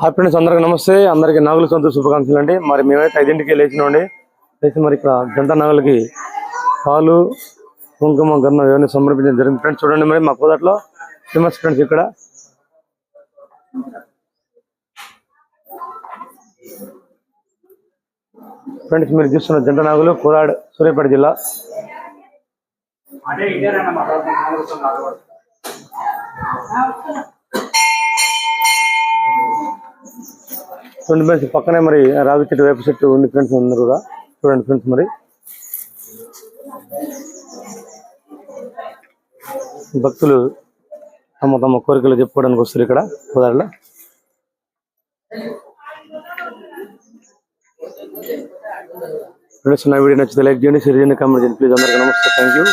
Hi friends, అందరికి నమస్తే. అందరికి నాగుల సంతోష శుభాకాంక్షలు అండి. మరి మేమైతే 5ంటికి లేచినామండి. లేచి మరి ఇక్కడ జంట నాగులకి పాలు కుంకుమ గన్న ఇవన్నీ సమర్పించడం జరిగింది. ఫ్రెండ్స్ చూడండి, మరి మా కోదాట్లో ఫేమస్ ఫ్రెండ్స్ ఇక్కడ ఫ్రెండ్స్ మీరు చూస్తున్న జంట నాగులు కోదాడ్ సూర్యాపేట జిల్లా. చూడండి ఫ్రెండ్స్, పక్కనే మరి రావి చెట్టు వేప చెట్టు ఉంది ఫ్రెండ్స్. అందరూ కూడా చూడండి ఫ్రెండ్స్, మరి భక్తులు తమ తమ కోరికలు చెప్పుకోవడానికి వస్తారు ఇక్కడ కోదాడలో. ఫ్రెండ్స్ నా వీడియో నచ్చితే లైక్ చేయండి, షేర్ చేయండి, కామెంట్ చేయండి ప్లీజ్. అందరికీ నమస్తే, థ్యాంక్ యూ.